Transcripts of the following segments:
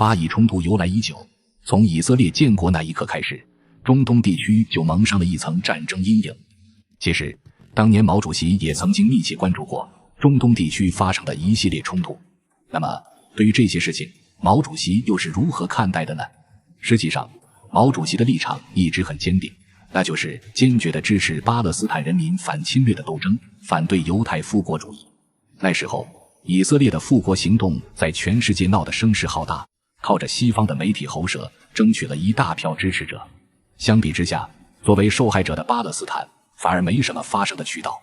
巴以冲突由来已久，从以色列建国那一刻开始，中东地区就蒙上了一层战争阴影。其实当年毛主席也曾经密切关注过中东地区发生的一系列冲突。那么对于这些事情，毛主席又是如何看待的呢？实际上毛主席的立场一直很坚定，那就是坚决地支持巴勒斯坦人民反侵略的斗争，反对犹太复国主义。那时候以色列的复国行动在全世界闹得声势浩大，靠着西方的媒体喉舌争取了一大票支持者。相比之下，作为受害者的巴勒斯坦反而没什么发声的渠道。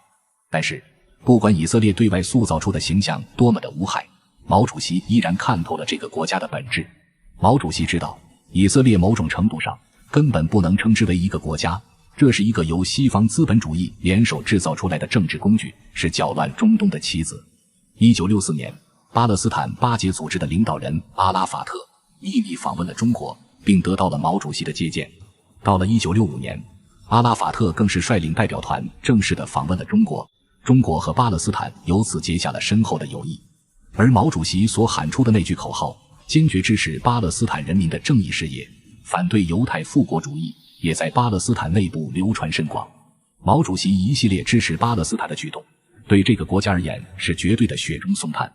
但是不管以色列对外塑造出的形象多么的无害，毛主席依然看透了这个国家的本质。毛主席知道以色列某种程度上根本不能称之为一个国家，这是一个由西方资本主义联手制造出来的政治工具，是搅乱中东的棋子。1964年，巴勒斯坦巴解组织的领导人阿拉法特秘密访问了中国，并得到了毛主席的接见。到了1965年，阿拉法特更是率领代表团正式地访问了中国，中国和巴勒斯坦由此结下了深厚的友谊。而毛主席所喊出的那句口号，坚决支持巴勒斯坦人民的正义事业，反对犹太复国主义，也在巴勒斯坦内部流传甚广。毛主席一系列支持巴勒斯坦的举动，对这个国家而言是绝对的雪中送炭。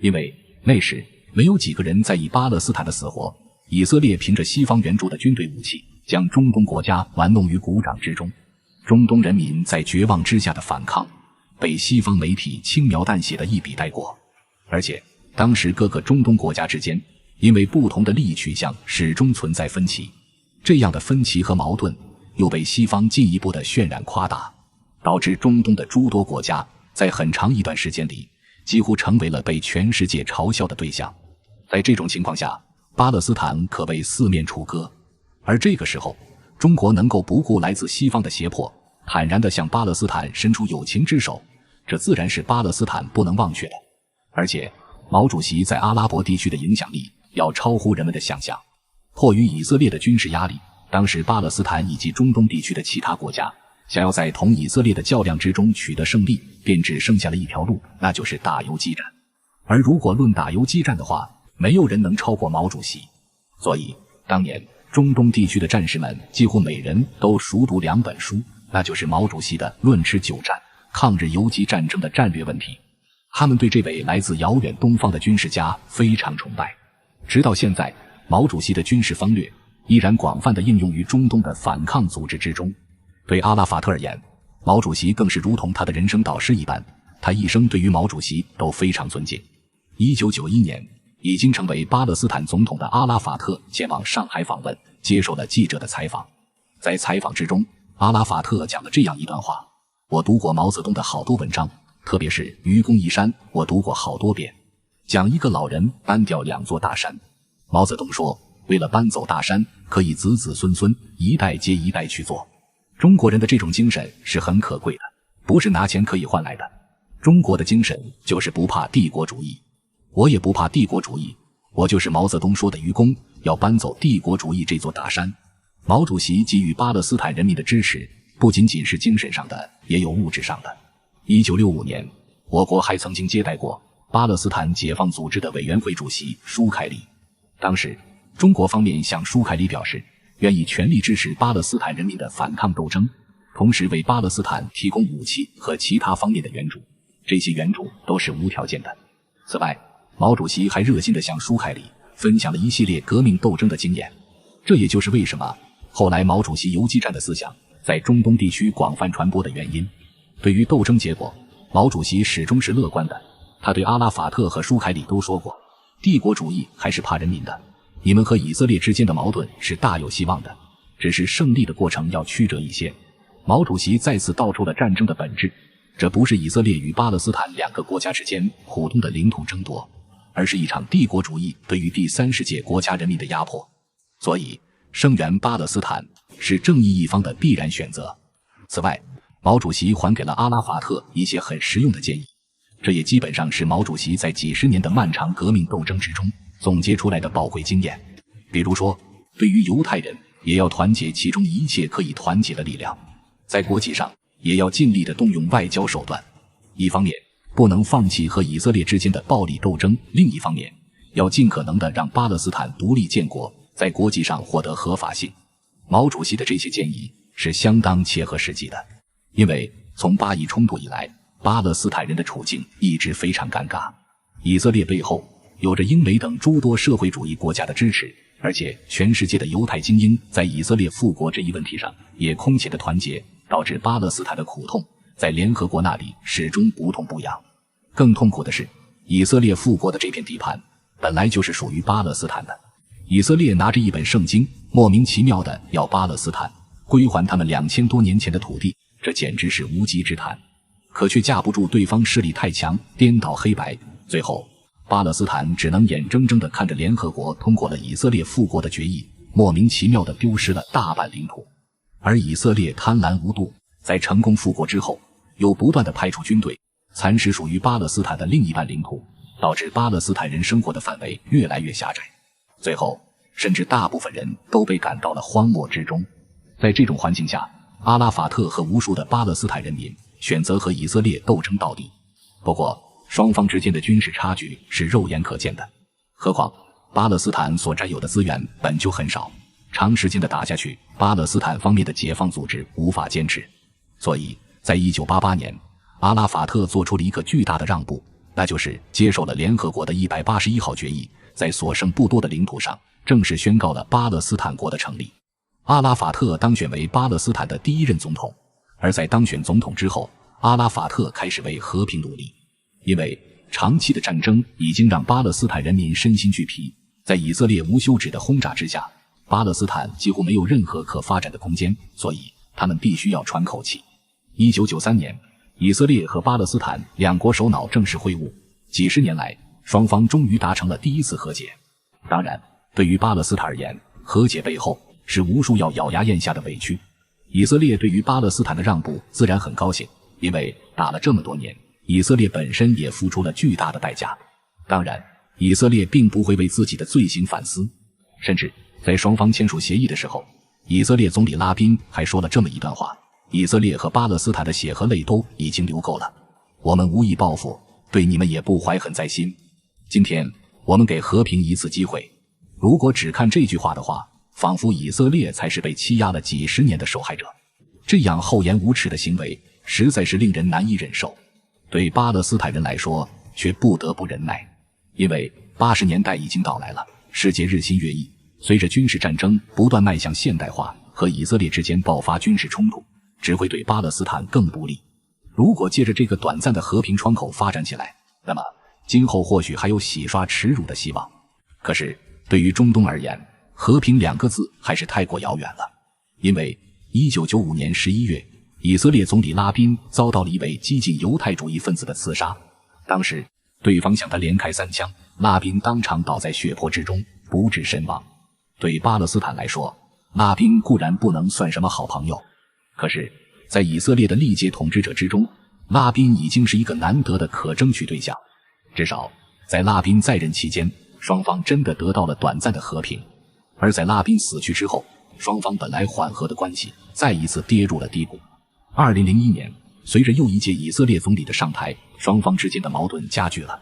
因为那时没有几个人在意巴勒斯坦的死活，以色列凭着西方援助的军队武器，将中东国家玩弄于股掌之中。中东人民在绝望之下的反抗，被西方媒体轻描淡写的一笔带过。而且当时各个中东国家之间因为不同的利益取向始终存在分歧，这样的分歧和矛盾又被西方进一步的渲染夸大，导致中东的诸多国家在很长一段时间里几乎成为了被全世界嘲笑的对象。在这种情况下，巴勒斯坦可谓四面楚歌。而这个时候，中国能够不顾来自西方的胁迫，坦然地向巴勒斯坦伸出友情之手，这自然是巴勒斯坦不能忘却的。而且毛主席在阿拉伯地区的影响力要超乎人们的想象。迫于以色列的军事压力，当时巴勒斯坦以及中东地区的其他国家想要在同以色列的较量之中取得胜利，便只剩下了一条路，那就是打游击战。而如果论打游击战的话，没有人能超过毛主席。所以当年中东地区的战士们几乎每人都熟读2本书，那就是毛主席的《论持久战：抗日游击战争的战略问题》。他们对这位来自遥远东方的军事家非常崇拜。直到现在，毛主席的军事方略依然广泛地应用于中东的反抗组织之中。对阿拉法特而言，毛主席更是如同他的人生导师一般，他一生对于毛主席都非常尊敬。1991年，已经成为巴勒斯坦总统的阿拉法特前往上海访问，接受了记者的采访。在采访之中，阿拉法特讲了这样一段话：我读过毛泽东的好多文章，特别是《愚公移山》，我读过好多遍。讲一个老人搬掉2座大山，毛泽东说，为了搬走大山，可以子子孙孙一代接一代去做。中国人的这种精神是很可贵的，不是拿钱可以换来的。中国的精神就是不怕帝国主义。我也不怕帝国主义，我就是毛泽东说的愚公，要搬走帝国主义这座大山。毛主席给予巴勒斯坦人民的支持，不仅仅是精神上的，也有物质上的。1965年，我国还曾经接待过巴勒斯坦解放组织的委员会主席舒凯里。当时中国方面向舒凯里表示，愿意全力支持巴勒斯坦人民的反抗斗争，同时为巴勒斯坦提供武器和其他方面的援助，这些援助都是无条件的。此外，毛主席还热心地向舒凯里分享了一系列革命斗争的经验。这也就是为什么后来毛主席游击战的思想在中东地区广泛传播的原因。对于斗争结果，毛主席始终是乐观的。他对阿拉法特和舒凯里都说过，帝国主义还是怕人民的，你们和以色列之间的矛盾是大有希望的，只是胜利的过程要曲折一些。毛主席再次道出了战争的本质，这不是以色列与巴勒斯坦2个国家之间普通的领土争夺，而是一场帝国主义对于第三世界国家人民的压迫。所以声援巴勒斯坦是正义一方的必然选择。此外，毛主席还给了阿拉法特一些很实用的建议，这也基本上是毛主席在几十年的漫长革命斗争之中总结出来的宝贵经验。比如说，对于犹太人，也要团结其中一切可以团结的力量，在国际上也要尽力地动用外交手段。一方面不能放弃和以色列之间的暴力斗争，另一方面要尽可能地让巴勒斯坦独立建国，在国际上获得合法性。毛主席的这些建议是相当切合实际的，因为从巴以冲突以来，巴勒斯坦人的处境一直非常尴尬。以色列背后有着英美等诸多社会主义国家的支持，而且全世界的犹太精英在以色列复国这一问题上也空前的团结，导致巴勒斯坦的苦痛在联合国那里始终不痛不痒。更痛苦的是，以色列复国的这片地盘本来就是属于巴勒斯坦的，以色列拿着一本圣经，莫名其妙的要巴勒斯坦归还他们2000多年前的土地，这简直是无稽之谈。可却架不住对方势力太强，颠倒黑白，最后巴勒斯坦只能眼睁睁地看着联合国通过了以色列复国的决议，莫名其妙地丢失了大半领土。而以色列贪婪无度，在成功复国之后，又不断地派出军队蚕食属于巴勒斯坦的另一半领土，导致巴勒斯坦人生活的范围越来越狭窄，最后甚至大部分人都被赶到了荒漠之中。在这种环境下，阿拉法特和无数的巴勒斯坦人民选择和以色列斗争到底。不过双方之间的军事差距是肉眼可见的，何况巴勒斯坦所占有的资源本就很少，长时间的打下去，巴勒斯坦方面的解放组织无法坚持。所以在1988年，阿拉法特做出了一个巨大的让步，那就是接受了联合国的181号决议，在所剩不多的领土上正式宣告了巴勒斯坦国的成立。阿拉法特当选为巴勒斯坦的第一任总统，而在当选总统之后，阿拉法特开始为和平努力。因为长期的战争已经让巴勒斯坦人民身心俱疲，在以色列无休止的轰炸之下，巴勒斯坦几乎没有任何可发展的空间，所以他们必须要喘口气。1993年，以色列和巴勒斯坦两国首脑正式会晤，几十年来，双方终于达成了第一次和解。当然，对于巴勒斯坦而言，和解背后是无数要咬牙咽下的委屈。以色列对于巴勒斯坦的让步自然很高兴，因为打了这么多年，以色列本身也付出了巨大的代价。当然，以色列并不会为自己的罪行反思，甚至在双方签署协议的时候，以色列总理拉宾还说了这么一段话：以色列和巴勒斯坦的血和泪都已经流够了，我们无意报复，对你们也不怀恨在心。今天我们给和平一次机会。如果只看这句话的话，仿佛以色列才是被欺压了几十年的受害者。这样厚颜无耻的行为实在是令人难以忍受，对巴勒斯坦人来说却不得不忍耐。因为80年代已经到来了，世界日新月异，随着军事战争不断迈向现代化，和以色列之间爆发军事冲突，只会对巴勒斯坦更不利。如果借着这个短暂的和平窗口发展起来，那么今后或许还有洗刷耻辱的希望。可是对于中东而言，和平2个字还是太过遥远了。因为1995年11月，以色列总理拉宾遭到了一位激进犹太主义分子的刺杀，当时对方向他连开3枪，拉宾当场倒在血泊之中，不治身亡。对巴勒斯坦来说，拉宾固然不能算什么好朋友，可是在以色列的历届统治者之中，拉宾已经是一个难得的可争取对象。至少在拉宾在任期间，双方真的得到了短暂的和平。而在拉宾死去之后，双方本来缓和的关系再一次跌入了低谷。2001年，随着又一届以色列总理的上台，双方之间的矛盾加剧了，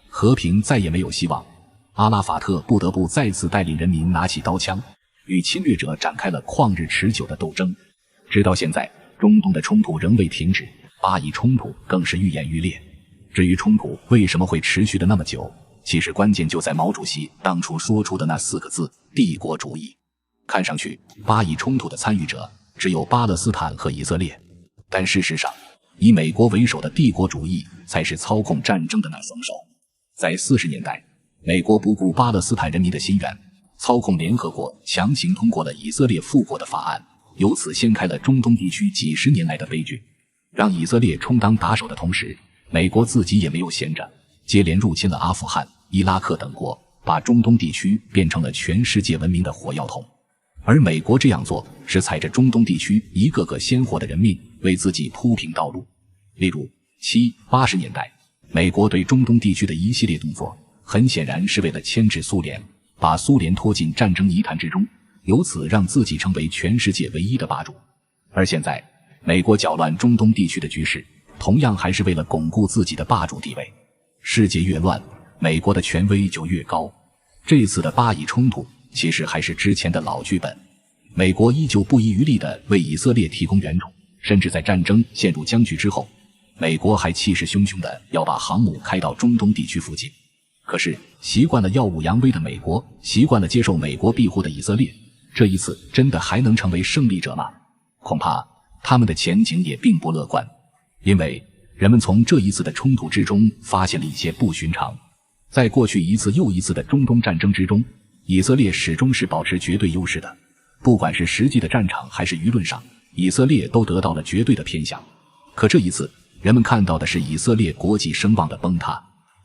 和平再也没有希望。阿拉法特不得不再次带领人民拿起刀枪，与侵略者展开了旷日持久的斗争。直到现在，中东的冲突仍未停止，巴以冲突更是愈演愈烈。至于冲突为什么会持续的那么久，其实关键就在毛主席当初说出的那4个字：帝国主义。看上去巴以冲突的参与者只有巴勒斯坦和以色列，但事实上以美国为首的帝国主义才是操控战争的那双手。在40年代，美国不顾巴勒斯坦人民的心愿，操控联合国强行通过了以色列复国的法案，由此掀开了中东地区几十年来的悲剧。让以色列充当打手的同时，美国自己也没有闲着，接连入侵了阿富汗、伊拉克等国，把中东地区变成了全世界闻名的火药桶。而美国这样做是踩着中东地区一个个鲜活的人命为自己铺平道路。例如7、80年代，美国对中东地区的一系列动作很显然是为了牵制苏联，把苏联拖进战争泥潭之中，由此让自己成为全世界唯一的霸主。而现在美国搅乱中东地区的局势，同样还是为了巩固自己的霸主地位。世界越乱，美国的权威就越高，这次的巴以冲突其实还是之前的老剧本，美国依旧不遗余力地为以色列提供援助，甚至在战争陷入僵局之后，美国还气势汹汹地要把航母开到中东地区附近。可是习惯了耀武扬威的美国，习惯了接受美国庇护的以色列，这一次真的还能成为胜利者吗？恐怕他们的前景也并不乐观，因为人们从这一次的冲突之中发现了一些不寻常。在过去一次又一次的中东战争之中，以色列始终是保持绝对优势的，不管是实际的战场还是舆论上，以色列都得到了绝对的偏向。可这一次，人们看到的是以色列国际声望的崩塌。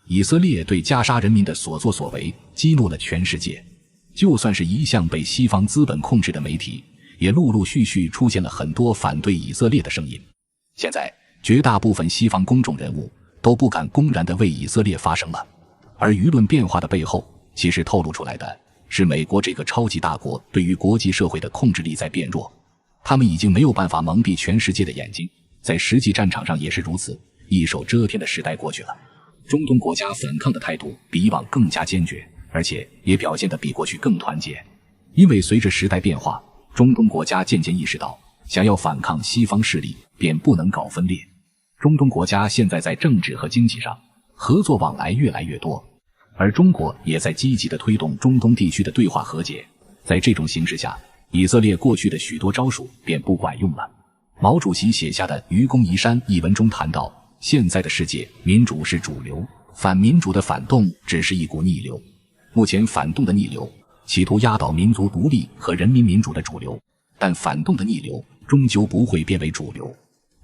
以色列对加沙人民的所作所为激怒了全世界，就算是一向被西方资本控制的媒体，也陆陆续续出现了很多反对以色列的声音。现在绝大部分西方公众人物都不敢公然地为以色列发声了，而舆论变化的背后，其实透露出来的是美国这个超级大国对于国际社会的控制力在变弱，他们已经没有办法蒙蔽全世界的眼睛，在实际战场上也是如此，一手遮天的时代过去了。中东国家反抗的态度比以往更加坚决，而且也表现得比过去更团结。因为随着时代变化，中东国家渐渐意识到，想要反抗西方势力，便不能搞分裂。中东国家现在在政治和经济上合作往来越来越多，而中国也在积极地推动中东地区的对话和解。在这种形势下，以色列过去的许多招数便不管用了。毛主席写下的《愚公移山》一文中谈到，现在的世界民主是主流，反民主的反动只是一股逆流。目前反动的逆流企图压倒民族独立和人民民主的主流，但反动的逆流终究不会变为主流。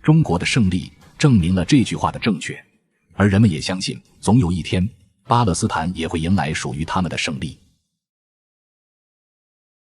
中国的胜利证明了这句话的正确，而人们也相信，总有一天巴勒斯坦也会迎来属于他们的胜利。